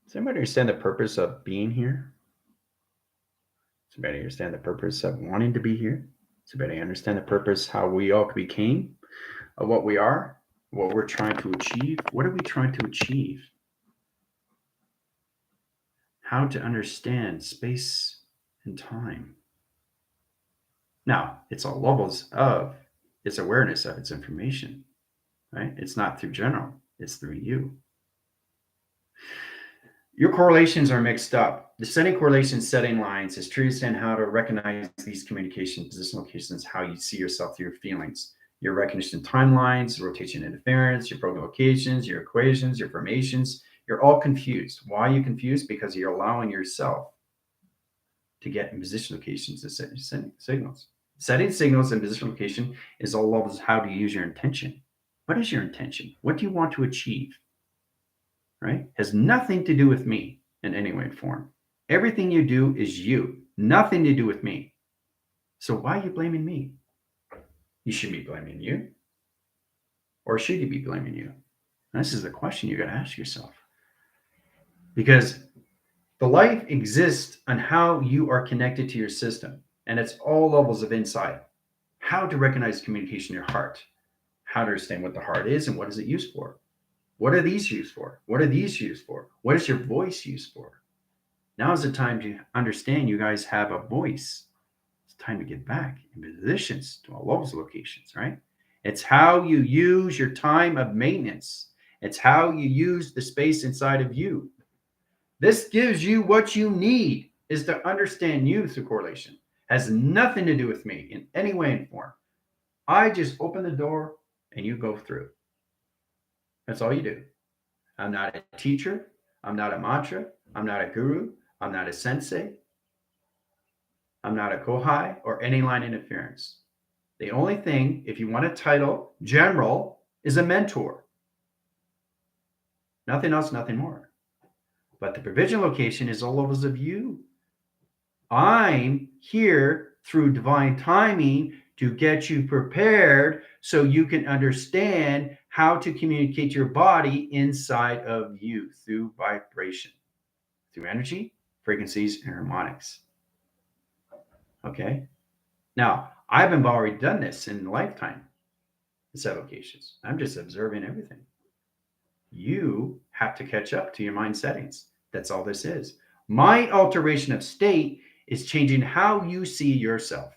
Does anybody understand the purpose of being here? Does anybody understand the purpose of wanting to be here? Does anybody understand the purpose how we all became, of what we are, what we're trying to achieve? What are we trying to achieve? How to understand space and time. Now, it's all levels of its awareness of its information, right? It's not through general, it's through you. Your correlations are mixed up. The setting correlations, setting lines is to understand how to recognize these communication position locations, how you see yourself through your feelings, your recognition timelines, rotation interference, your program locations, your equations, your formations. You're all confused. Why are you confused? Because you're allowing yourself to get in position locations to set signals. Setting signals and position location is all levels how to use your intention. What is your intention? What do you want to achieve? Right? Has nothing to do with me in any way or form. Everything you do is you, nothing to do with me. So why are you blaming me? You should be blaming you. Or should you be blaming you? And this is the question you got to ask yourself. Because the life exists on how you are connected to your system, and it's all levels of insight. How to recognize communication in your heart, how to understand what the heart is and what is it used for. What are these used for? What are these used for? What is your voice used for? Now is the time to understand you guys have a voice. It's time to get back in positions to all those locations, right? It's how you use your time of maintenance. It's how you use the space inside of you. This gives you what you need is to understand you through correlation. Has nothing to do with me in any way and form. I just open the door and you go through. That's all you do. I'm not a teacher. I'm not a mantra. I'm not a guru. I'm not a sensei. I'm not a kohai or any line interference. The only thing, if you want a title, general, is a mentor. Nothing else, nothing more. But the provision location is all levels of you. I'm here through divine timing to get you prepared so you can understand how to communicate your body inside of you through vibration, through energy, frequencies, and harmonics. Okay? Now, I've already done this in a lifetime in several occasions. I'm just observing everything. You have to catch up to your mind settings. That's all this is. Mind alteration of state is changing how you see yourself.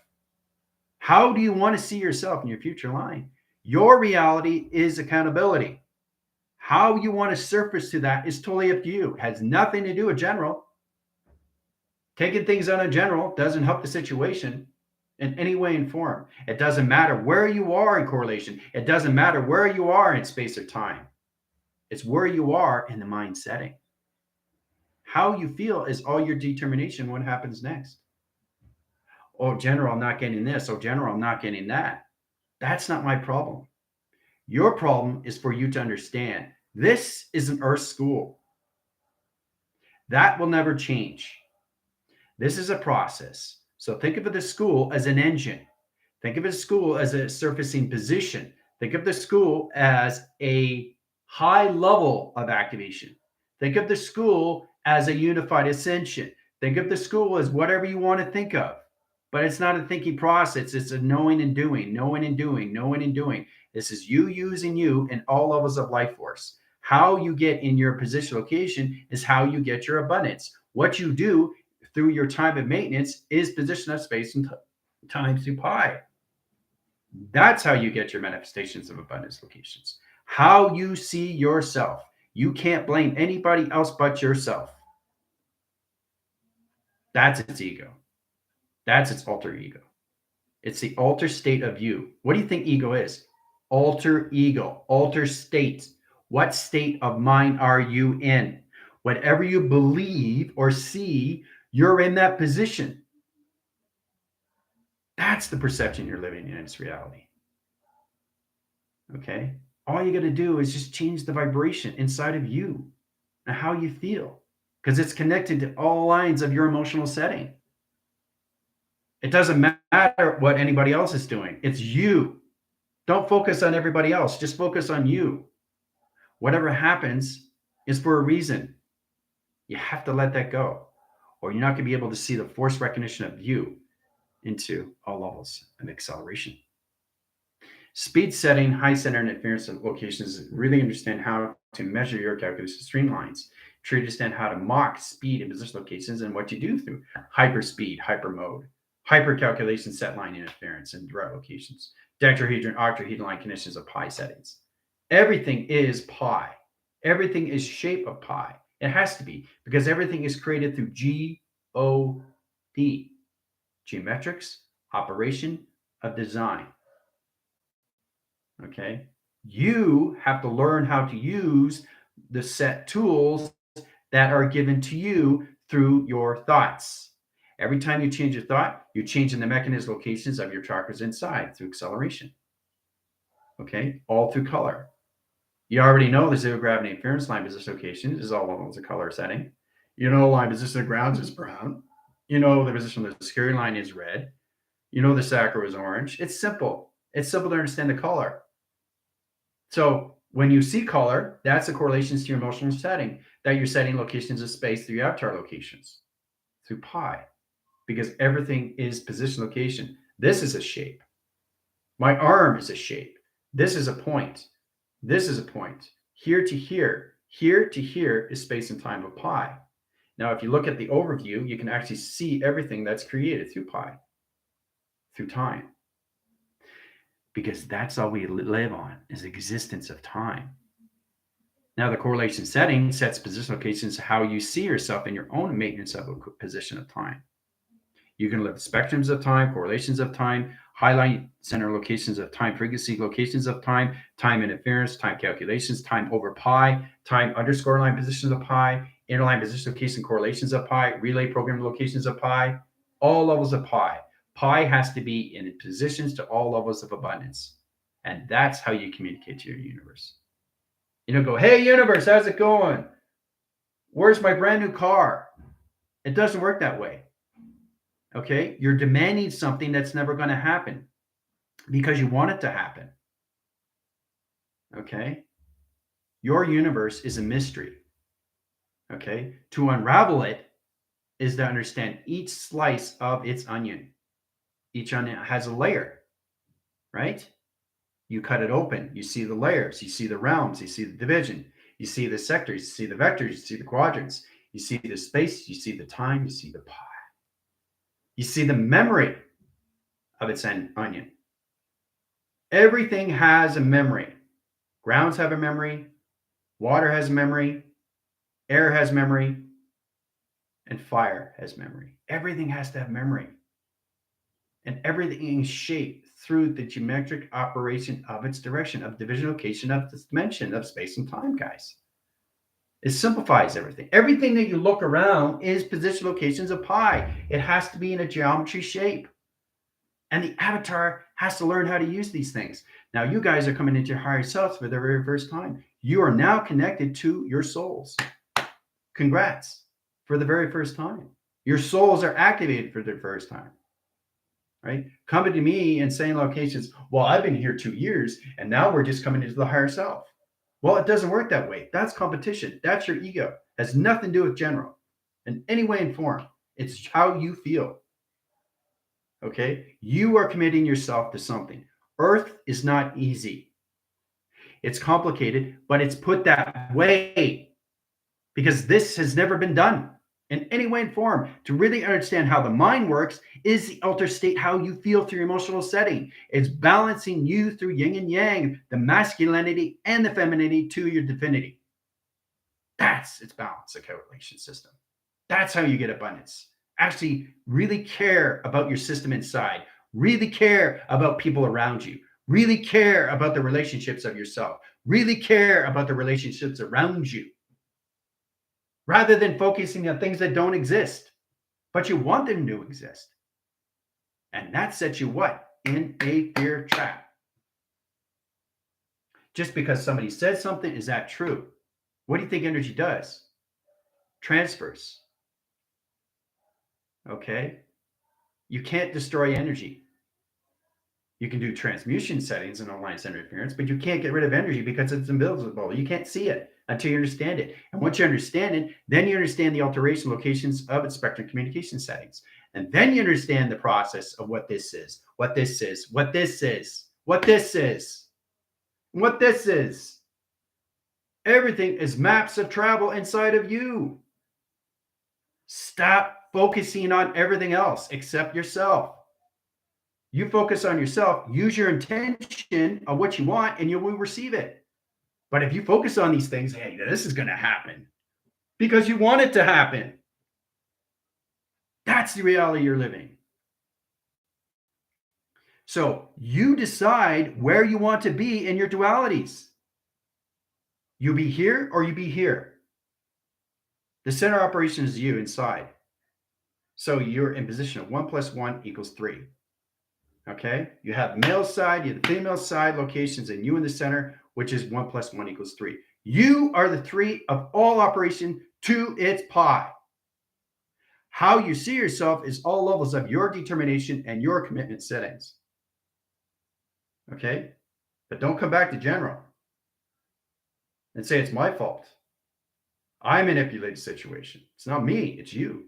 How do you want to see yourself in your future line? Your reality is accountability. How you want to surface to that is totally up to you. It has nothing to do with general. Taking things on a general doesn't help the situation in any way and form. It doesn't matter where you are in correlation. It doesn't matter where you are in space or time. It's where you are in the mind setting. How you feel is all your determination what happens next. Oh, general, I'm not getting this. Oh, general, I'm not getting that. That's not my problem. Your problem is for you to understand this is an earth school. That will never change. This is a process. So think of the school as an engine. Think of the school as a surfacing position. Think of the school as a high level of activation. Think of the school as a unified ascension. Think of the school as whatever you want to think of. But it's not a thinking process. It's a knowing and doing, knowing and doing, knowing and doing. This is you using you in all levels of life force. How you get in your position location is how you get your abundance. What you do through your time of maintenance is position of space and time through pi. That's how you get your manifestations of abundance locations. How you see yourself. You can't blame anybody else but yourself. That's its ego. That's its alter ego. It's the alter state of you. What do you think ego is? Alter ego, alter state. What state of mind are you in? Whatever you believe or see, you're in that position. That's the perception you're living in its reality. Okay? All you got to do is just change the vibration inside of you and how you feel because it's connected to all lines of your emotional setting. It doesn't matter what anybody else is doing. It's you. Don't focus on everybody else. Just focus on you. Whatever happens is for a reason. You have to let that go, or you're not going to be able to see the force recognition of you into all levels of acceleration. Speed setting, high center interference locations really understand how to measure your calculation streamlines, to understand how to mock speed and position locations and what you do through hyperspeed, hypermode, hypercalculation set line interference and direct locations, tetrahedron, octahedron line conditions of pi settings. Everything is pi. Everything is shape of pi. It has to be because everything is created through GOD, geometrics, operation of design. Okay. You have to learn how to use the set tools that are given to you through your thoughts. Every time you change your thought, you're changing the mechanism locations of your chakras inside through acceleration. Okay. All through color. You already know the zero gravity interference line position location is all levels of color setting. You know, line position of grounds is brown. You know, the position of the security line is red. You know, the sacral is orange. It's simple. It's simple to understand the color. So when you see color, that's the correlations to your emotional setting, that you're setting locations of space through your avatar locations, through pi, because everything is position location. This is a shape. My arm is a shape. This is a point. This is a point. Here to here is space and time of pi. Now, if you look at the overview, you can actually see everything that's created through pi, through time. Because that's all we live on, is existence of time. Now, the correlation setting sets position locations how you see yourself in your own maintenance of a position of time. You can live spectrums of time, correlations of time, highlight center locations of time, frequency locations of time, time interference, time calculations, time over pi, time underscore line positions of pi, interline position location correlations of pi, relay program locations of pi, all levels of pi. Pi has to be in positions to all levels of abundance. And that's how you communicate to your universe. You don't go, hey, universe, how's it going? Where's my brand new car? It doesn't work that way. Okay? You're demanding something that's never going to happen because you want it to happen. Okay? Your universe is a mystery. Okay? To unravel it is to understand each slice of its onion. Each onion has a layer, right? You cut it open, you see the layers, you see the realms, you see the division, you see the sectors, you see the vectors, you see the quadrants, you see the space, you see the time, you see the pi. You see the memory of its onion. Everything has a memory. Grounds have a memory, water has memory, air has memory, and fire has memory. Everything has to have memory. And everything is shaped through the geometric operation of its direction, of division location, of this dimension of space and time, guys. It simplifies everything. Everything that you look around is position locations of pi. It has to be in a geometry shape. And the avatar has to learn how to use these things. Now, you guys are coming into your higher selves for the very first time. You are now connected to your souls. Congrats, for the very first time. Your souls are activated for the first time. Right? Coming to me and saying locations, well, I've been here 2 years and now we're just coming into the higher self. Well, it doesn't work that way. That's competition. That's your ego. It has nothing to do with general in any way and form. It's how you feel. Okay? You are committing yourself to something. Earth is not easy. It's complicated, but it's put that way because this has never been done in any way and form. To really understand how the mind works is the alter state, how you feel through your emotional setting. It's balancing you through yin and yang, the masculinity and the femininity to your divinity. That's its balance, the correlation system. That's how you get abundance. Actually, really care about your system inside. Really care about people around you. Really care about the relationships of yourself. Really care about the relationships around you. Rather than focusing on things that don't exist, but you want them to exist. And that sets you what? In a fear trap. Just because somebody says something, is that true? What do you think energy does? Transfers. Okay? You can't destroy energy. You can do transmutation settings and online center interference, but you can't get rid of energy because it's invisible. You can't see it. until you understand it. And once you understand it, then you understand the alteration locations of its spectrum communication settings. And then you understand the process of what this is, what this is, what this is, what this is, what this is. Everything is maps of travel inside of you. Stop focusing on everything else except yourself. You focus on yourself, use your intention of what you want, and you will receive it. But if you focus on these things, hey, this is going to happen because you want it to happen. That's the reality you're living. So you decide where you want to be in your dualities. You be here or you be here. The center operation is you inside. So you're in position of 1 + 1 = 3. Okay? You have male side, you have the female side locations, and you in the center, which is 1 + 1 = 3. You are the 3 of all operation to its pi. How you see yourself is all levels of your determination and your commitment settings. Okay? But don't come back to general and say it's my fault. I manipulated the situation. It's not me, it's you.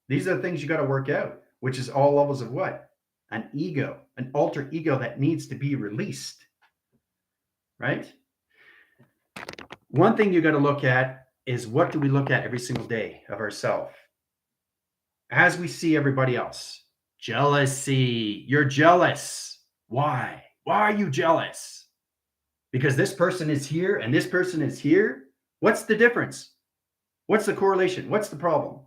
These are the things you got to work out, which is all levels of what? An ego, an alter ego that needs to be released. Right? One thing you got to look at is what do we look at every single day of ourselves? As we see everybody else. Jealousy. You're jealous. Why? Why are you jealous? Because this person is here and this person is here? What's the difference? What's the correlation? What's the problem?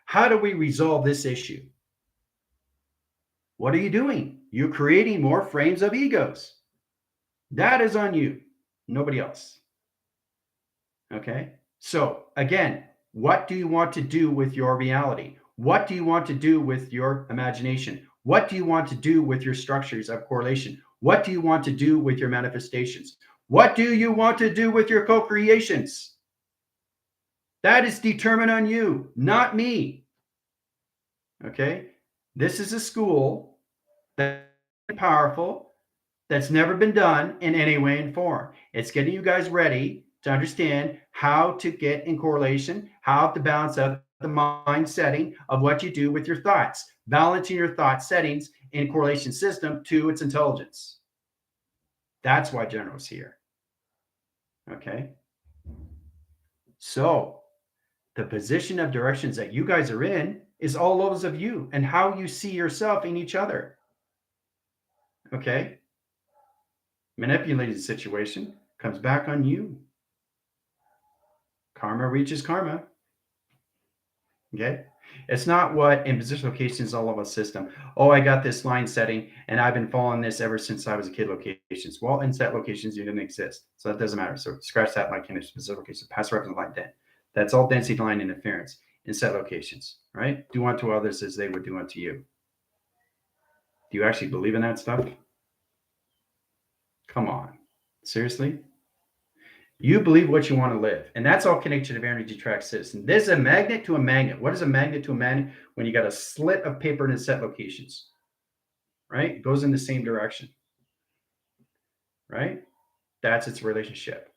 How do we resolve this issue? What are you doing? You're creating more frames of egos. That is on you, nobody else. Okay? So, again, what do you want to do with your reality? What do you want to do with your imagination? What do you want to do with your structures of correlation? What do you want to do with your manifestations? What do you want to do with your co-creations? That is determined on you, not me. Okay? This is a school that's powerful, that's never been done in any way and form. It's getting you guys ready to understand how to get in correlation, how to balance out the mind setting of what you do with your thoughts, balancing your thought settings in correlation system to its intelligence. That's why General's here. Okay? So, the position of directions that you guys are in is all levels of you and how you see yourself in each other. Okay? Manipulated situation comes back on you. Karma reaches karma. Okay? It's not what in position location is all of a system. Oh, I got this line setting and I've been following this ever since I was a kid locations. Well, in set locations, you didn't exist. So that doesn't matter. So scratch that like in a specific location. Pass reference line 10. That's all density line interference in set locations, right? Do unto others as they would do unto you. Do you actually believe in that stuff? Come on. Seriously? You believe what you want to live. And that's all connection of energy track system. There's a magnet to a magnet. What is a magnet to a magnet? When you got a slit of paper in set locations, right? It goes in the same direction, right? That's its relationship.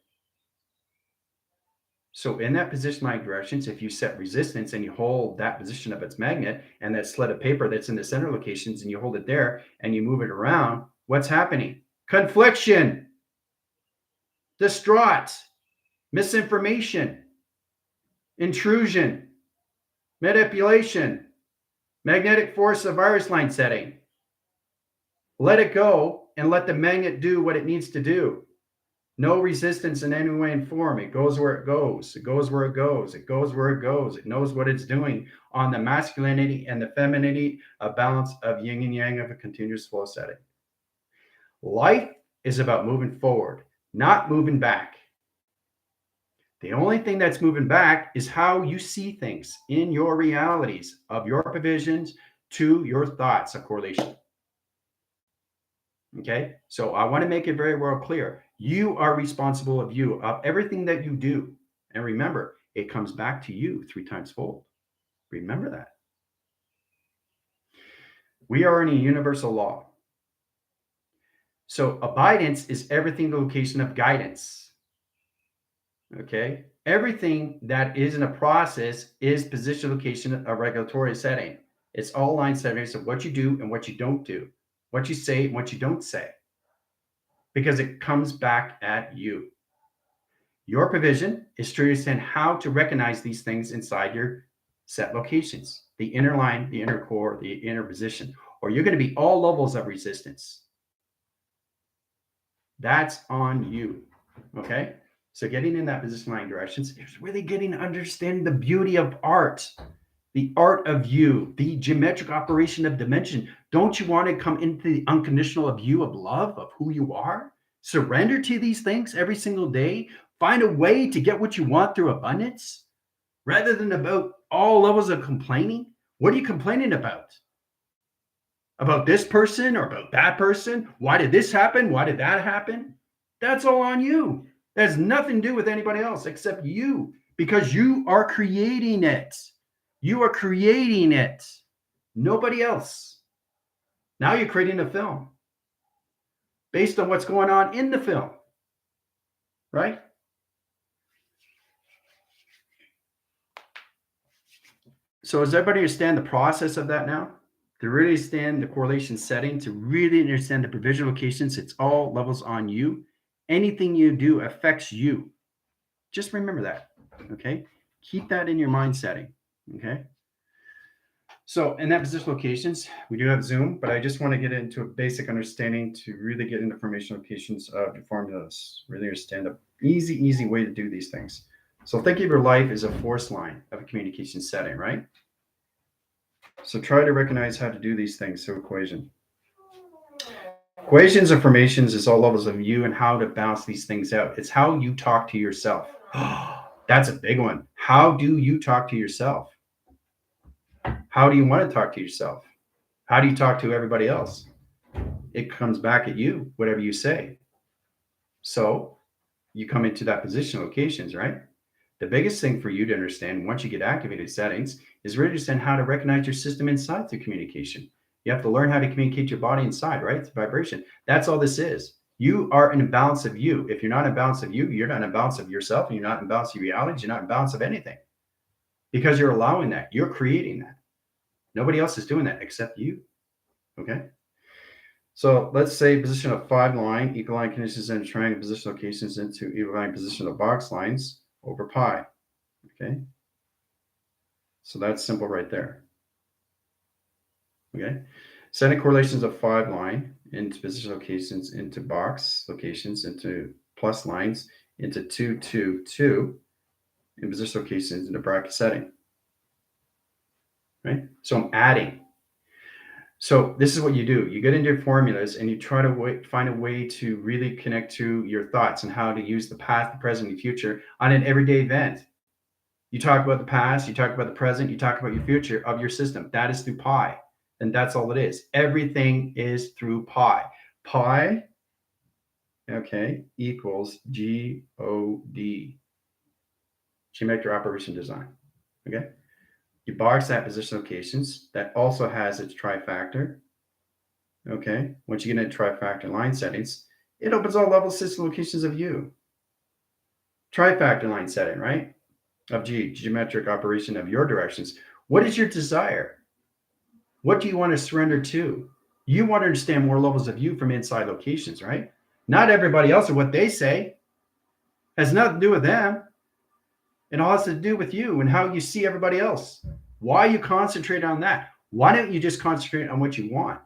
So in that position line directions, if you set resistance and you hold that position of its magnet and that slit of paper that's in the center locations and you hold it there and you move it around, what's happening? Confliction, distraught, misinformation, intrusion, manipulation, magnetic force of virus line setting. Let it go and let the magnet do what it needs to do. No resistance in any way and form. It goes where it goes. It goes where it goes. It goes where it goes. It knows what it's doing on the masculinity and the femininity, a balance of yin and yang of a continuous flow setting. Life is about moving forward, not moving back. The only thing that's moving back is how you see things in your realities of your provisions to your thoughts of correlation. Okay, so I want to make it very well clear. You are responsible of you, of everything that you do. And remember, it comes back to you 3 times fold. Remember that. We are in a universal law. So abidance is everything the location of guidance. Okay. Everything that is in a process is position, location, a regulatory setting. It's all line settings of what you do and what you don't do, what you say and what you don't say, because it comes back at you. Your provision is to understand how to recognize these things inside your set locations, the inner line, the inner core, the inner position, or you're going to be all levels of resistance. That's on you. Okay. So getting in that position line directions is really getting to understand the beauty of art, the art of you, the geometric operation of dimension. Don't you want to come into the unconditional view of love, of who you are? Surrender to these things every single day. Find a way to get what you want through abundance rather than about all levels of complaining. What are you complaining about? About this person or about that person? Why did this happen? Why did that happen? That's all on you. That has nothing to do with anybody else except you, because you are creating it. You are creating it. Nobody else. Now you're creating a film based on what's going on in the film, right? So does everybody understand the process of that now? To really understand the correlation setting, to really understand the provision locations, it's all levels on you. Anything you do affects you. Just remember that, okay? Keep that in your mind setting, okay? So in that position locations, we do have Zoom, but I just want to get into a basic understanding to really get into formation locations of the formulas, really understand an easy way to do these things. So think of your life as a force line of a communication setting, right? So try to recognize how to do these things through equation. Equations and formations is all levels of you and how to balance these things out. It's how you talk to yourself. That's a big one. How do you talk to yourself? How do you want to talk to yourself? How do you talk to everybody else? It comes back at you, whatever you say. So you come into that position locations, right? The biggest thing for you to understand once you get activated settings is really understand how to recognize your system inside through communication. You have to learn how to communicate your body inside, right? It's vibration. That's all this is. You are in balance of you. If you're not in balance of you, you're not in balance of yourself, and you're not in balance of realities, you're not in balance of anything. Because you're allowing that. You're creating that. Nobody else is doing that except you. Okay. So let's say position of 5 line, equal line conditions and triangle position locations into equal line position of box lines over pi. Okay. So that's simple right there. Okay. Setting correlations of 5 line into position locations into box locations into plus lines into 2, 2, 2 in position locations into bracket setting. Right. So I'm adding. So this is what you do. You get into your formulas and you try to find a way to really connect to your thoughts and how to use the past, the present, and the future on an everyday event. You talk about the past, you talk about the present, you talk about your future of your system. That is through pi. And that's all it is. Everything is through pi. Pi, okay, equals G-O-D, geometric operation design. Okay. You box that position locations. That also has its trifactor. Okay. Once you get into trifactor line settings, it opens all level system locations of you. Trifactor line setting, right? Of G, geometric operation of your directions. What is your desire? What do you want to surrender to? You want to understand more levels of you from inside locations, right? Not everybody else or what they say. Has nothing to do with them. It all has to do with you and how you see everybody else. Why you concentrate on that? Why don't you just concentrate on what you want?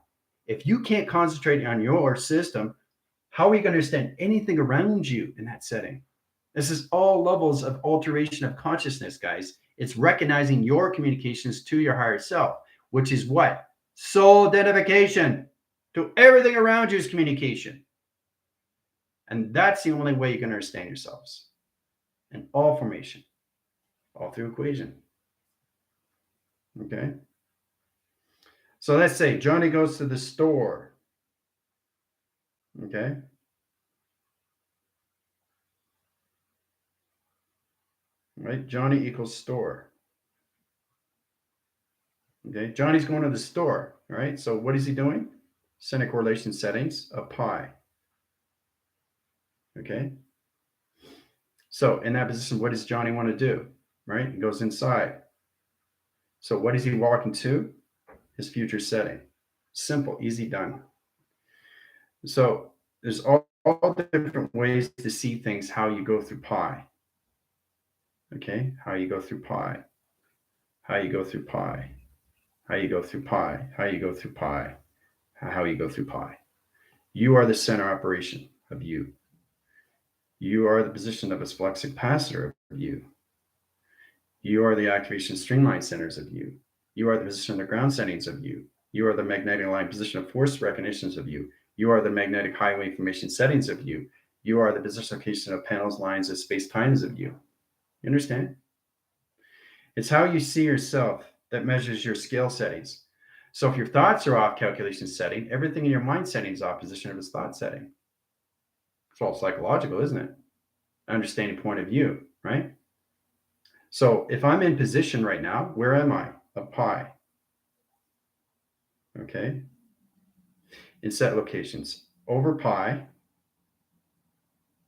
If you can't concentrate on your system, how are you going to understand anything around you in that setting? This is all levels of alteration of consciousness, guys. It's recognizing your communications to your higher self, which is what? Soul identification. To everything around you is communication. And that's the only way you can understand yourselves. And all formation, all through equation. Okay. So let's say Johnny goes to the store. Okay. Right? Johnny equals store. Okay. Johnny's going to the store. All right. So what is he doing? Center correlation settings of pi. Okay. So in that position, what does Johnny want to do? Right? He goes inside. So what is he walking to? His future setting. Simple, easy, done. So there's all different ways to see things, how you go through pi. Okay, how you go through pi, how you go through pi, how you go through pi, how you go through pi, how you go through pi. You are the center operation of you. You are the position of a flux capacitor of you. You are the activation streamline centers of you. You are the position of the ground settings of you. You are the magnetic line position of force recognitions of you. You are the magnetic highway information settings of you. You are the position location of panels, lines, of space times of you. You understand? It's how you see yourself that measures your scale settings. So if your thoughts are off calculation setting, everything in your mind setting is opposition of its thought setting. It's all psychological, isn't it? Understanding point of view, right? So if I'm in position right now, where am I? A pi. Okay. In set locations. Over pi,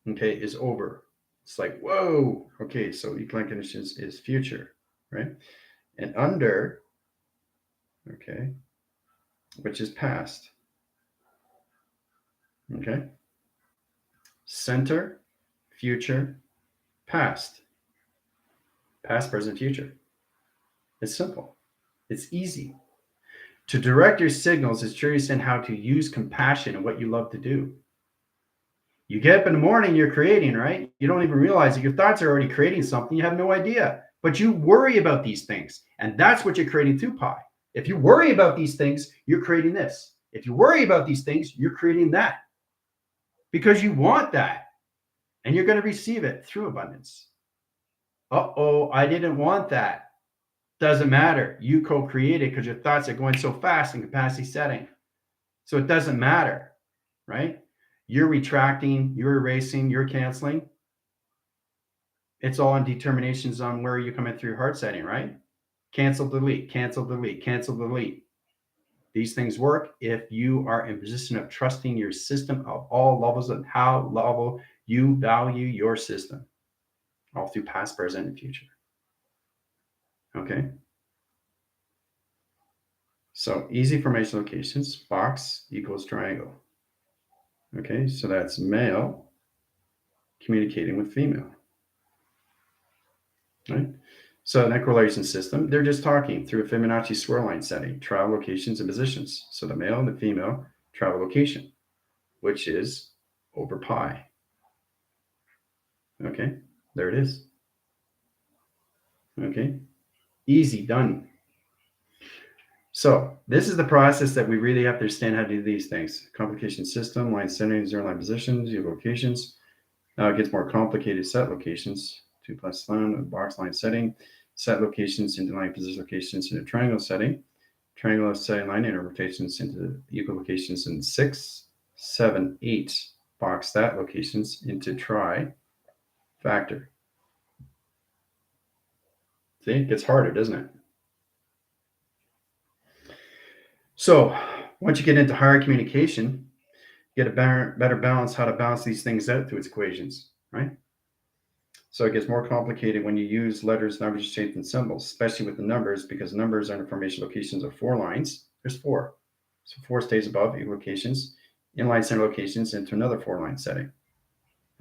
okay, is over. It's like, whoa. Okay, so equilibrium conditions is future, right? And under, okay, which is past. Okay. Center, future, past. Past, present, future. It's simple. It's easy. To direct your signals is curious in how to use compassion and what you love to do. You get up in the morning, you're creating, right? You don't even realize that your thoughts are already creating something. You have no idea. But you worry about these things. And that's what you're creating through pi. If you worry about these things, you're creating this. If you worry about these things, you're creating that. Because you want that. And you're going to receive it through abundance. Uh-oh, I didn't want that. Doesn't matter. You co-created because your thoughts are going so fast in capacity setting. So it doesn't matter, right? You're retracting, you're erasing, you're canceling. It's all on determinations on where you're coming through your heart setting, right? Cancel, delete, cancel, delete, cancel, delete. These things work if you are in position of trusting your system of all levels and how level you value your system, all through past, present, and future. Okay. So easy formation locations, box equals triangle. Okay, so that's male communicating with female. Right? So an equilation system, they're just talking through a Fibonacci swirl line setting, travel locations and positions. So the male and the female travel location, which is over pi. Okay, there it is. Okay, easy, done. So this is the process that we really have to understand how to do these things. Complication system, line centering, zero line positions, your locations. Now it gets more complicated. Set locations, 2 plus line, box line setting, set locations into line position locations in a triangle setting, triangle setting line inner rotations into equal locations in 6, 7, 8 box that locations into tri factor. See, it gets harder, doesn't it? So once you get into higher communication, you get a better balance how to balance these things out through its equations, right? So it gets more complicated when you use letters, numbers, shapes, and symbols, especially with the numbers, because numbers are information locations of 4 lines. There's 4. So 4 stays above equal locations, inline center locations into another 4-line setting.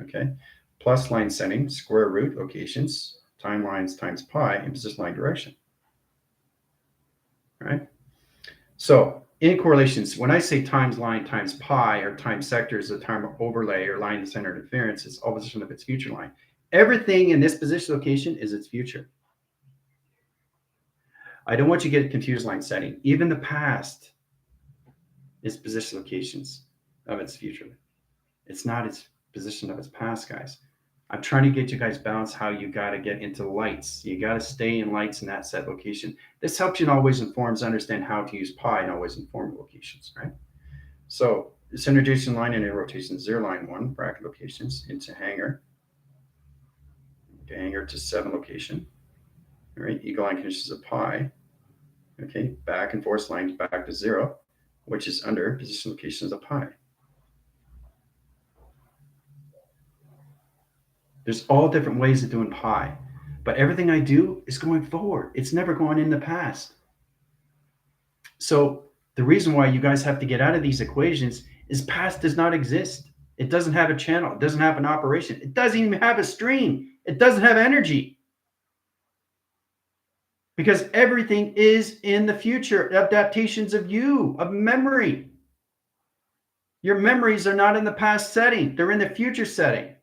Okay. Plus line setting, square root locations, timelines times pi in position line direction. Right? So in correlations, when I say times line times pi or time sector is a time overlay or line center interference, it's opposition of its future line. Everything in this position location is its future. I don't want you to get confused line setting. Even the past is position locations of its future. It's not its position of its past, guys. I'm trying to get you guys balance how you got to get into lights. You got to stay in lights in that set location. This helps you and always informs understand how to use pi and always inform locations, right? So synergization line and rotation 0 line 1 bracket locations into hanger. Okay, hanger to 7 location. All right, eagle line conditions of pi. Okay, back and forth lines back to 0, which is under position locations of pi. There's all different ways of doing pi. But everything I do is going forward. It's never going in the past. So the reason why you guys have to get out of these equations is past does not exist. It doesn't have a channel. It doesn't have an operation. It doesn't even have a stream. It doesn't have energy. Because everything is in the future, adaptations of you, of memory. Your memories are not in the past setting. They're in the future setting.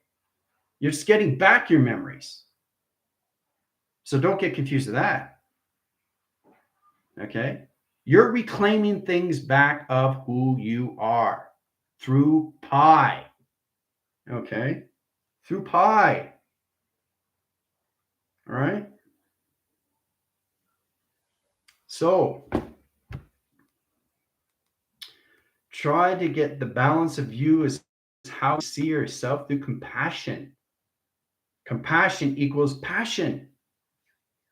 You're just getting back your memories. So don't get confused with that. Okay? You're reclaiming things back of who you are through pi. Okay? Through pi. All right? So try to get the balance of you as how you see yourself through compassion. Compassion equals passion.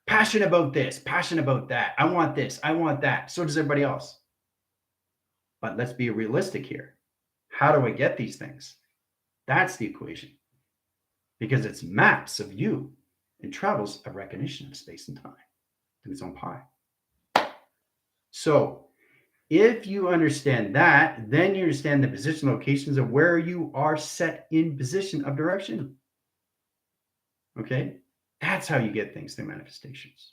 Passion about this, passion about that. I want this, I want that. So does everybody else. But let's be realistic here. How do I get these things? That's the equation. Because it's maps of you and travels a recognition of space and time to its own pi. So if you understand that, then you understand the position locations of where you are set in position of direction. Okay? That's how you get things through manifestations.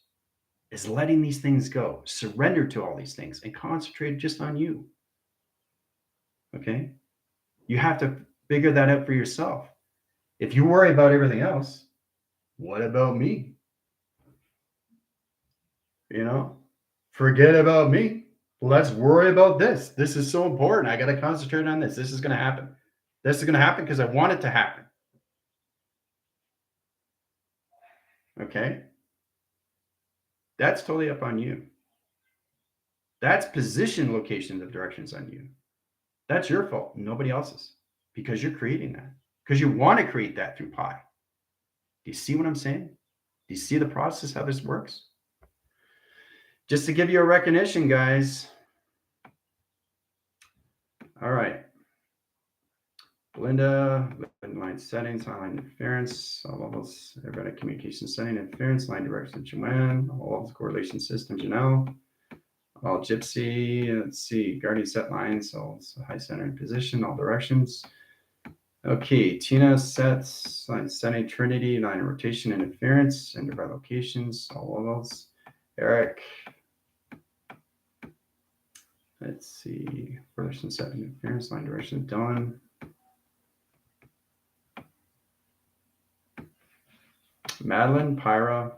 Is letting these things go, surrender to all these things, and concentrate just on you. Okay? You have to figure that out for yourself. If you worry about everything else, what about me? You know, forget about me. Let's worry about this. This is so important. I got to concentrate on this. This is going to happen. This is going to happen because I want it to happen. Okay? That's totally up on you. That's position, locations of directions on you. That's your fault, nobody else's, because you're creating that. Because you want to create that through pi. Do you see what I'm saying? Do you see the process, how this works? Just to give you a recognition, guys. All right. Belinda, line settings, line interference, all levels, everybody communication setting, interference, line direction, Joanne, all levels, correlation system, Janelle, all Gypsy, let's see, guardian set lines, all high center in position, all directions. Okay, Tina sets, line setting, Trinity, line of rotation, interference, by locations, all levels. Eric, let's see, correlation setting, interference, line direction, done. Madeline, Pyra,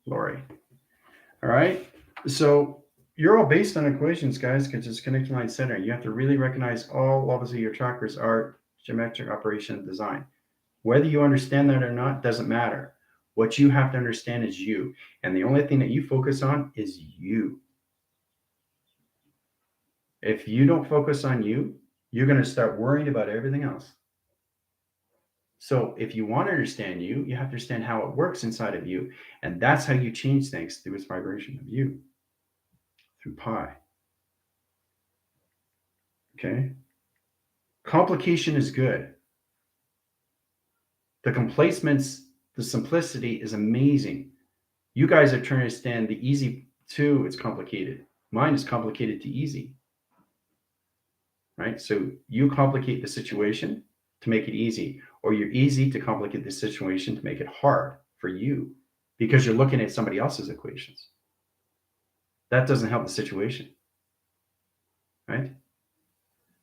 Lori. All right. So you're all based on equations, guys, because it's connection line center. You have to really recognize all levels of your chakras are geometric operation and design. Whether you understand that or not doesn't matter. What you have to understand is you. And the only thing that you focus on is you. If you don't focus on you, you're going to start worrying about everything else. So if you want to understand you, you have to understand how it works inside of you. And that's how you change things through its vibration of you, through pi. Okay? Complication is good. The complacements, the simplicity is amazing. You guys are trying to understand the easy too, it's complicated. Mine is complicated to easy. Right? So you complicate the situation to make it easy, or you're easy to complicate the situation to make it hard for you because you're looking at somebody else's equations. That doesn't help the situation. Right?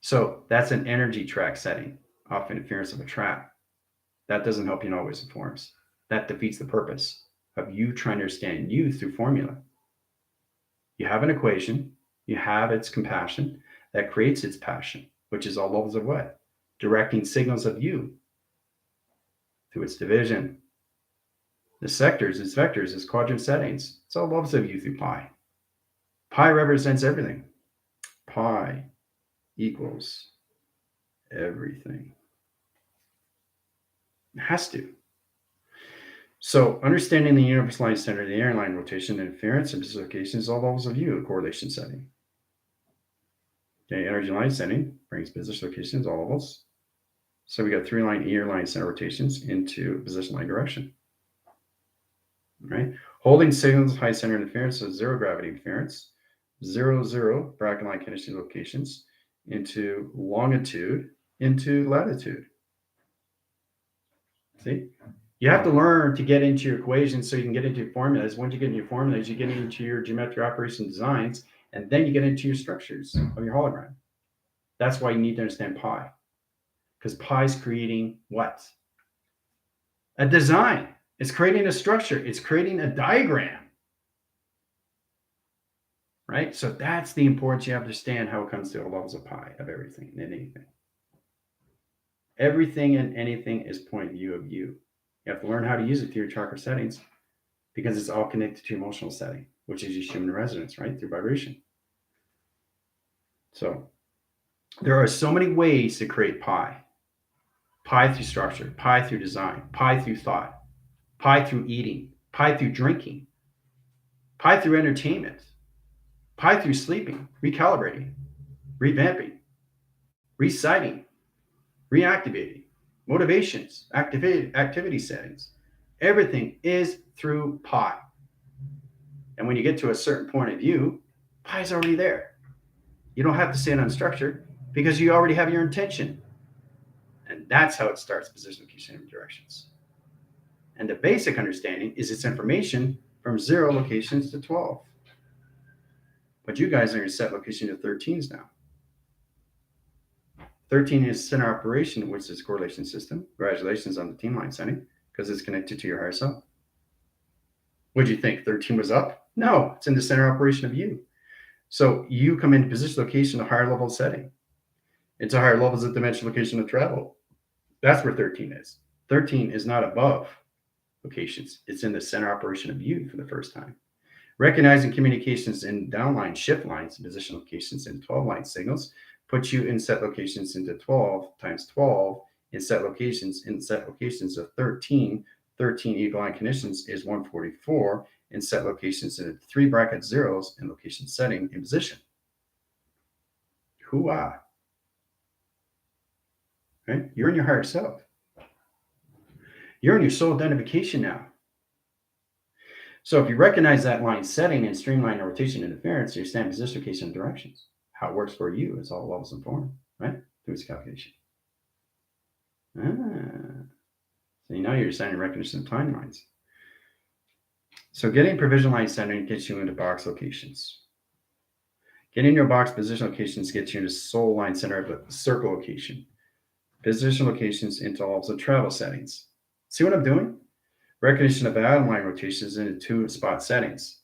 So that's an energy track setting off interference of a trap. That doesn't help you in all ways and forms. That defeats the purpose of you trying to understand you through formula. You have an equation, you have its compassion that creates its passion, which is all levels of what? Directing signals of you through its division. The sectors, its vectors, its quadrant settings. It's all levels of you through pi. Pi represents everything. Pi equals everything. It has to. So understanding the universal line center, the airline rotation, interference, and dislocation is all levels of you, a correlation setting. Okay, energy line setting brings business locations, all levels. So we got 3 line ear line center rotations into position line direction. Right? Holding signals, high center interference, so 0 gravity interference, 0, 0 bracket line conditioning locations into longitude, into latitude. See? You have to learn to get into your equations so you can get into your formulas. Once you get into your formulas, you get into your geometric operation designs, and then you get into your structures of your hologram. That's why you need to understand pi. Because pi is creating what? A design. It's creating a structure. It's creating a diagram. Right? So that's the importance. You have to understand how it comes to all levels of pi, of everything and anything. Everything and anything is point of view of you. You have to learn how to use it through your chakra settings because it's all connected to emotional setting, which is your human resonance, right? Through vibration. So there are so many ways to create pi. Pi through structure, pi through design, pi through thought, pi through eating, pi through drinking, pi through entertainment, pi through sleeping, recalibrating, revamping, reciting, reactivating, motivations, activity settings. Everything is through pi. And when you get to a certain point of view, pi is already there. You don't have to say it unstructured because you already have your intention. And that's how it starts position, location, and directions. And the basic understanding is it's information from 0 locations to 12. But you guys are going to set location to 13s now. 13 is center operation, which is correlation system. Congratulations on the team line setting because it's connected to your higher self. What do you think? 13 was up? No, it's in the center operation of you. So you come into position location, a higher level setting. It's a higher levels of dimension location of travel. That's where 13 is. 13 is not above locations. It's in the center operation of you for the first time. Recognizing communications in downline shift lines, position locations in 12 line signals, puts you in set locations into 12 times 12 in set locations of 13. 13 eagle line conditions is 144 in set locations in 3 bracket zeros in location setting in position. Hoo-ah. Right? You're in your higher self. You're in your soul identification now. So if you recognize that line setting and streamline and rotation interference, you stand position, location, and directions. How it works for you is all levels and form, right? Through its calculation. So now you're deciding recognition of timelines. So getting provision line centering gets you into box locations. Getting your box position locations gets you into soul line center of a circle location. Position locations into all of travel settings. See what I'm doing? Recognition of atom line rotations into 2 spot settings.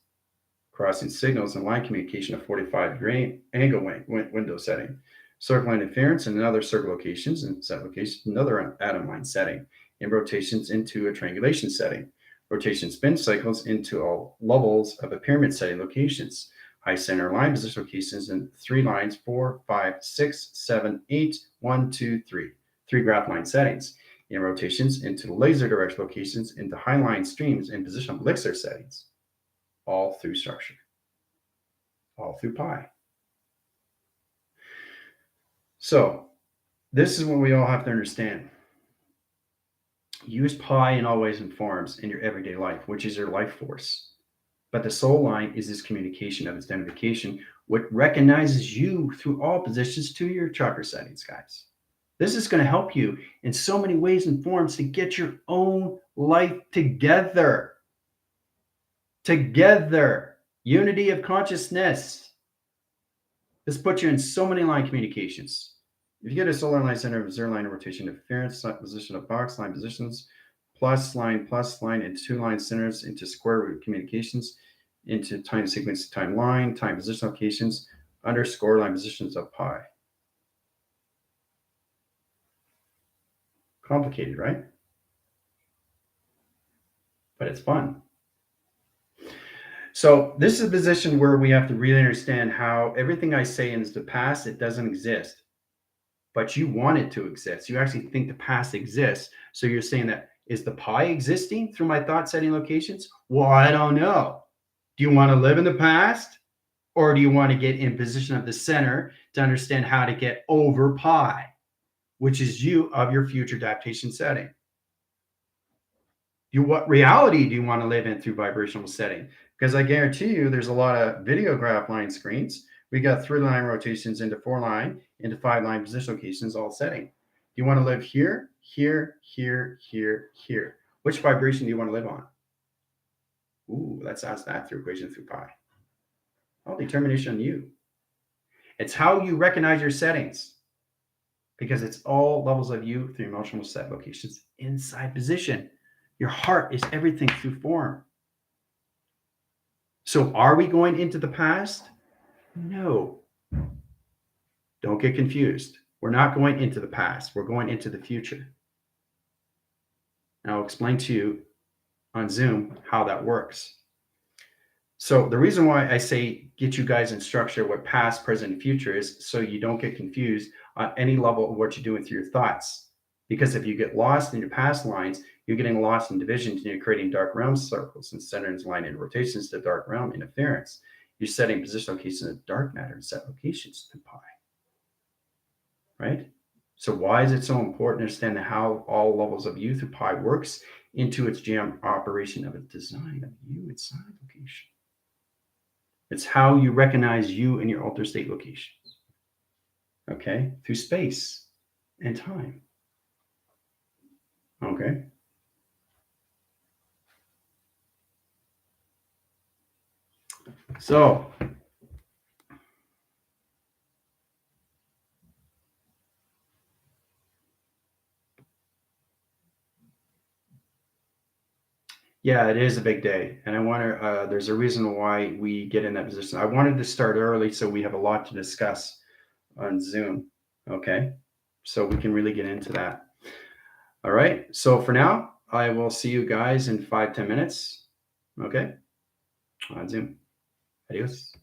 Crossing signals and line communication of 45-degree angle window setting. Circle line interference and another circle locations and set location, another atom line setting. And rotations into a triangulation setting. Rotation spin cycles into all levels of a pyramid setting locations. High center line position locations in 3 lines, 4, 5, 6, 7, 8, 1, 2, 3. 3 graph line settings. And rotations into laser direct locations into high line streams and position elixir settings. All through structure. All through pi. So this is what we all have to understand. Use pi in all ways and forms in your everyday life, which is your life force. But the soul line is this communication of its identification, what recognizes you through all positions to your chakra settings, guys. This is going to help you in so many ways and forms to get your own life together. Together. Unity of consciousness. This puts you in so many line communications. If you get a solar line center of 0 line of rotation interference, position of box line positions, plus line, and 2 line centers into square root communications, into time sequence, time line, time position locations, underscore line positions of pi. Complicated, right? But it's fun. So this is a position where we have to really understand how everything I say in the past, it doesn't exist. But you want it to exist. You actually think the past exists. So you're saying that, is the pi existing through my thought setting locations? Well, I don't know. Do you want to live in the past? Or do you want to get in position of the center to understand how to get over pi? which is you of your future adaptation setting. What reality do you want to live in through vibrational setting? Because I guarantee you there's a lot of video graph line screens. We got 3-line rotations into 4-line, into 5-line position locations, all setting. Do you want to live here, here, here, here, here? Which vibration do you want to live on? Ooh, let's ask that through equation through pi. All determination on you. It's how you recognize your settings, because it's all levels of you through emotional set locations inside position. Your heart is everything through form. So are we going into the past? No. Don't get confused. We're not going into the past. We're going into the future. And I'll explain to you on Zoom how that works. So the reason why I say get you guys in structure what past, present, and future is so you don't get confused on any level of what you're doing through your thoughts. Because if you get lost in your past lines, you're getting lost in divisions and you're creating dark realm circles and centers, line and rotations to dark realm interference. You're setting position locations of dark matter and set locations through pi. Right? So why is it so important to understand how all levels of you through pi works into its jam operation of its design of you inside location? It's how you recognize you in your altered state locations. Okay? Through space and time. Okay? So, yeah, it is a big day. And I want to, there's a reason why we get in that position. I wanted to start early so we have a lot to discuss on Zoom. Okay? So we can really get into that. All right. So for now, I will see you guys in 5-10 minutes. Okay? On Zoom. Adios.